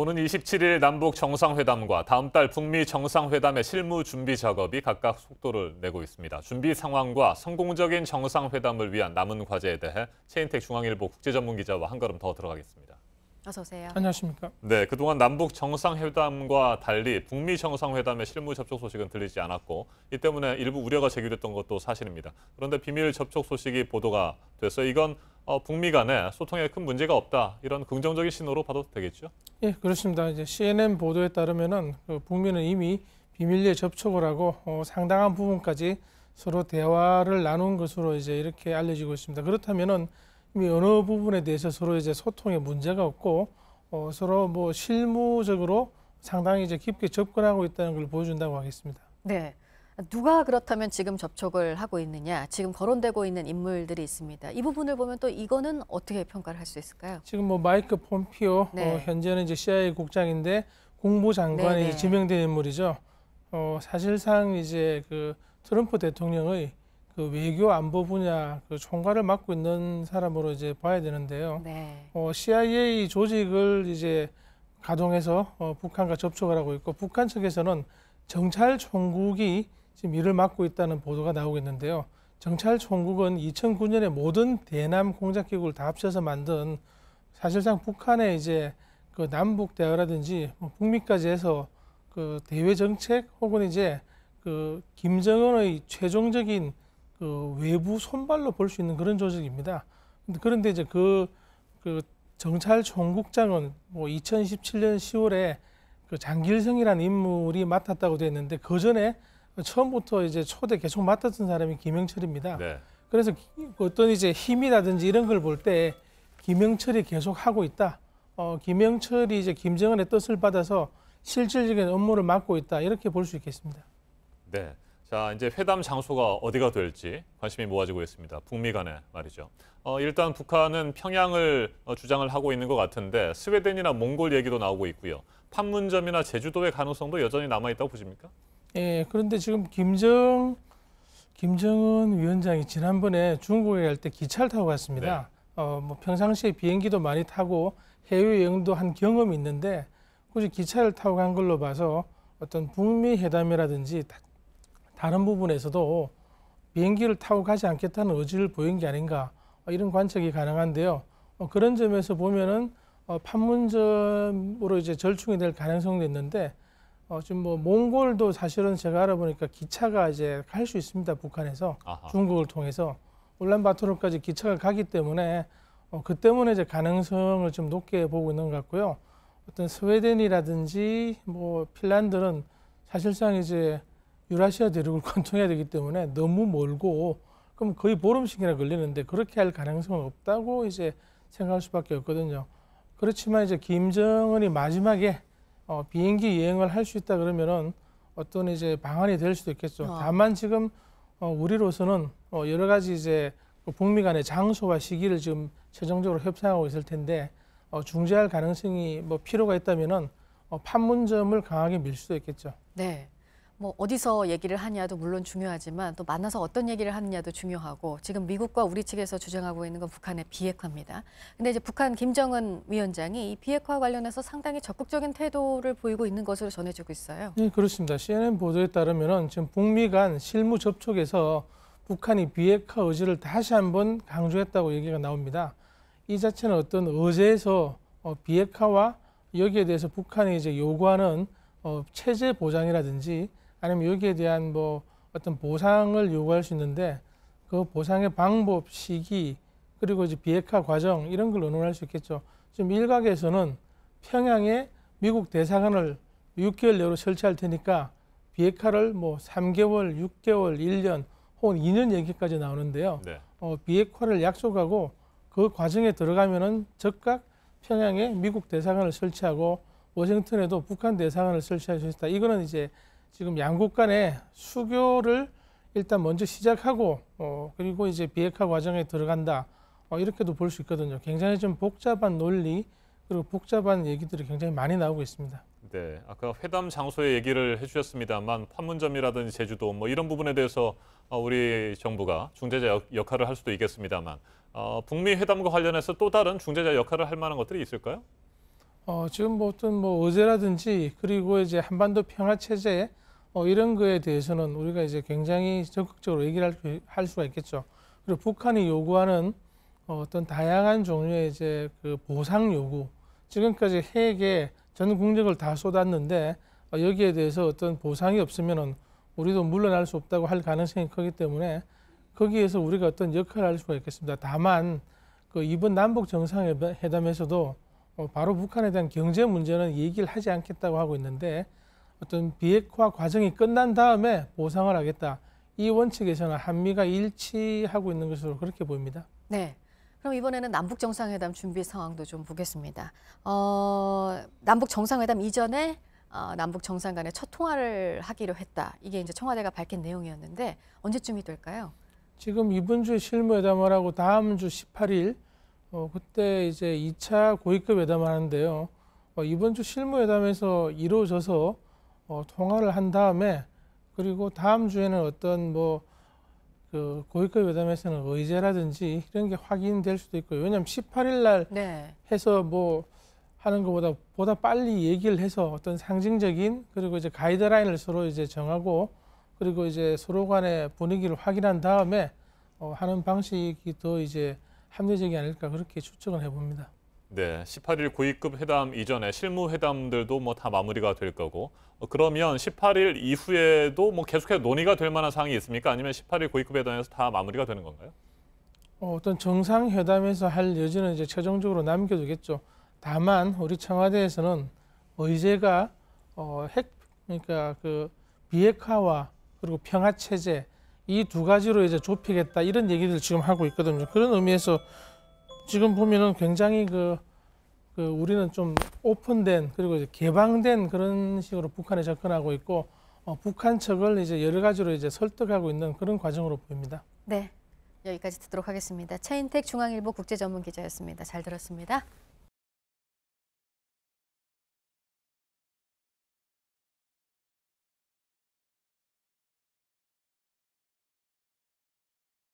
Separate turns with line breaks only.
오는 27일 남북 정상회담과 다음 달 북미 정상회담의 실무 준비 작업이 각각 속도를 내고 있습니다. 준비 상황과 성공적인 정상회담을 위한 남은 과제에 대해 최인택 중앙일보 국제전문기자와 한 걸음 더 들어가겠습니다.
어서 오세요.
안녕하십니까.
네, 그동안 남북 정상회담과 달리 북미 정상회담의 실무 접촉 소식은 들리지 않았고 이 때문에 일부 우려가 제기됐던 것도 사실입니다. 그런데 비밀 접촉 소식이 보도가 돼서 이건 북미 간에 소통에 큰 문제가 없다, 이런 긍정적인 신호로 봐도 되겠죠?
예, 그렇습니다. 이제 CNN 보도에 따르면은 북미는 이미 비밀리에 접촉을 하고 상당한 부분까지 서로 대화를 나눈 것으로 이제 이렇게 알려지고 있습니다. 그렇다면은 이미 어느 부분에 대해서 서로 이제 소통에 문제가 없고 서로 뭐 실무적으로 상당히 이제 깊게 접근하고 있다는 걸 보여준다고 하겠습니다.
네. 누가 그렇다면 지금 접촉을 하고 있느냐, 지금 거론되고 있는 인물들이 있습니다. 이 부분을 보면 또 이거는 어떻게 평가를 할 수 있을까요?
지금 뭐 마이크 폼피오
네.
현재는 이제 CIA 국장인데 국무장관이
네네.
지명된 인물이죠. 사실상 이제 그 트럼프 대통령의 그 외교 안보 분야 그 총괄을 맡고 있는 사람으로 이제 봐야 되는데요.
네.
CIA 조직을 이제 가동해서 북한과 접촉을 하고 있고, 북한 측에서는 정찰총국이 지금 일을 맡고 있다는 보도가 나오고 있는데요. 정찰총국은 2009년에 모든 대남 공작기구를 다 합쳐서 만든, 사실상 북한의 이제 그 남북 대화라든지 북미까지 해서 그 대외 정책 혹은 이제 그 김정은의 최종적인 그 외부 손발로 볼 수 있는 그런 조직입니다. 그런데 이제 그 정찰총국장은 뭐 2017년 10월에 그 장길성이라는 인물이 맡았다고 되어 있는데, 그 전에 처음부터 이제 초대 계속 맡았던 사람이 김영철입니다.
네.
그래서 어떤 이제 힘이라든지 이런 걸 볼 때 김영철이 계속 하고 있다. 김영철이 이제 김정은의 뜻을 받아서 실질적인 업무를 맡고 있다, 이렇게 볼 수 있겠습니다.
네. 자, 이제 회담 장소가 어디가 될지 관심이 모아지고 있습니다. 북미 간에 말이죠. 일단 북한은 평양을 주장을 하고 있는 것 같은데 스웨덴이나 몽골 얘기도 나오고 있고요. 판문점이나 제주도의 가능성도 여전히 남아있다고 보십니까?
예, 그런데 지금 김정은 위원장이 지난번에 중국에 갈 때 기차를 타고 갔습니다. 뭐 평상시에 비행기도 많이 타고 해외여행도 한 경험이 있는데 굳이 기차를 타고 간 걸로 봐서 어떤 북미 회담이라든지 다른 부분에서도 비행기를 타고 가지 않겠다는 의지를 보인 게 아닌가, 이런 관측이 가능한데요. 그런 점에서 보면은 판문점으로 이제 절충이 될 가능성도 있는데, 지금 뭐 몽골도 사실은 제가 알아보니까 기차가 이제 갈 수 있습니다. 북한에서. 아하. 중국을 통해서 울란바토르까지 기차가 가기 때문에 그 때문에 이제 가능성을 좀 높게 보고 있는 것 같고요. 어떤 스웨덴이라든지 뭐 핀란드는 사실상 이제 유라시아 대륙을 관통해야 되기 때문에 너무 멀고, 그럼 거의 보름씩이나 걸리는데 그렇게 할 가능성은 없다고 이제 생각할 수밖에 없거든요. 그렇지만 이제 김정은이 마지막에 비행기 여행을 할 수 있다 그러면은 어떤 이제 방안이 될 수도 있겠죠. 다만 지금 우리로서는 여러 가지 이제 북미 간의 장소와 시기를 지금 최종적으로 협상하고 있을 텐데, 중재할 가능성이 뭐 필요가 있다면은 판문점을 강하게 밀 수도 있겠죠.
네. 뭐 어디서 얘기를 하냐도 물론 중요하지만 또 만나서 어떤 얘기를 하느냐도 중요하고, 지금 미국과 우리 측에서 주장하고 있는 건 북한의 비핵화입니다. 근데 이제 북한 김정은 위원장이 이 비핵화 관련해서 상당히 적극적인 태도를 보이고 있는 것으로 전해지고 있어요.
네, 그렇습니다. CNN 보도에 따르면은 지금 북미 간 실무 접촉에서 북한이 비핵화 의지를 다시 한번 강조했다고 얘기가 나옵니다. 이 자체는 어떤 의제에서 비핵화와 여기에 대해서 북한이 이제 요구하는 체제 보장이라든지 아니면 여기에 대한 뭐 어떤 보상을 요구할 수 있는데, 그 보상의 방법, 시기, 그리고 이제 비핵화 과정, 이런 걸 의논할 수 있겠죠. 지금 일각에서는 평양에 미국 대사관을 6개월 내로 설치할 테니까 비핵화를 뭐 3개월, 6개월, 1년 혹은 2년 얘기까지 나오는데요.
네.
비핵화를 약속하고 그 과정에 들어가면은 즉각 평양에 미국 대사관을 설치하고 워싱턴에도 북한 대사관을 설치할 수 있다. 이거는 이제 지금 양국 간의 수교를 일단 먼저 시작하고 그리고 이제 비핵화 과정에 들어간다, 이렇게도 볼 수 있거든요. 굉장히 좀 복잡한 논리 그리고 복잡한 얘기들이 굉장히 많이 나오고 있습니다.
네, 아까 회담 장소의 얘기를 해주셨습니다만 판문점이라든지 제주도 뭐 이런 부분에 대해서 우리 정부가 중재자 역할을 할 수도 있겠습니다만 북미 회담과 관련해서 또 다른 중재자 역할을 할 만한 것들이 있을까요?
지금 뭐 어떤 뭐 어제라든지 그리고 이제 한반도 평화 체제 이런 거에 대해서는 우리가 이제 굉장히 적극적으로 얘기를 할 수가 있겠죠. 그리고 북한이 요구하는 어떤 다양한 종류의 이제 그 보상 요구, 지금까지 핵에 전 국력을 다 쏟았는데 여기에 대해서 어떤 보상이 없으면은 우리도 물러날 수 없다고 할 가능성이 크기 때문에 거기에서 우리가 어떤 역할을 할 수가 있겠습니다. 다만 그 이번 남북 정상회담에서도 바로 북한에 대한 경제 문제는 얘기를 하지 않겠다고 하고 있는데 어떤 비핵화 과정이 끝난 다음에 보상을 하겠다. 이 원칙에서는 한미가 일치하고 있는 것으로 그렇게 보입니다.
네. 그럼 이번에는 남북 정상회담 준비 상황도 좀 보겠습니다. 남북 정상회담 이전에 남북 정상 간의 첫 통화를 하기로 했다. 이게 이제 청와대가 밝힌 내용이었는데 언제쯤이 될까요?
지금 이번 주에 실무회담을 하고 다음 주 18일 그때 이제 2차 고위급 회담을 하는데요. 이번 주 실무회담에서 이루어져서 통화를 한 다음에 그리고 다음 주에는 어떤 뭐 그 고위급 회담에서는 의제라든지 이런 게 확인될 수도 있고요. 왜냐하면 18일 날
네.
해서 뭐 하는 것보다 빨리 얘기를 해서 어떤 상징적인 그리고 이제 가이드라인을 서로 이제 정하고 그리고 이제 서로 간의 분위기를 확인한 다음에 하는 방식이 더 이제 합리적이 아닐까 그렇게 추측을 해봅니다.
네, 18일 고위급 회담 이전에 실무 회담들도 뭐 다 마무리가 될 거고 그러면 18일 이후에도 뭐 계속해서 논의가 될 만한 사항이 있습니까? 아니면 18일 고위급 회담에서 다 마무리가 되는 건가요?
어떤 정상회담에서 할 여지는 이제 최종적으로 남겨두겠죠. 다만 우리 청와대에서는 의제가 그러니까 그 비핵화와 그리고 평화 체제 이 두 가지로 이제 좁히겠다 이런 얘기를 지금 하고 있거든요. 그런 의미에서 지금 보면은 굉장히 우리는 좀 오픈된 그리고 이제 개방된 그런 식으로 북한에 접근하고 있고 북한 측을 이제 여러 가지로 이제 설득하고 있는 그런 과정으로 보입니다.
네. 여기까지 듣도록 하겠습니다. 차인택 중앙일보 국제전문기자였습니다. 잘 들었습니다.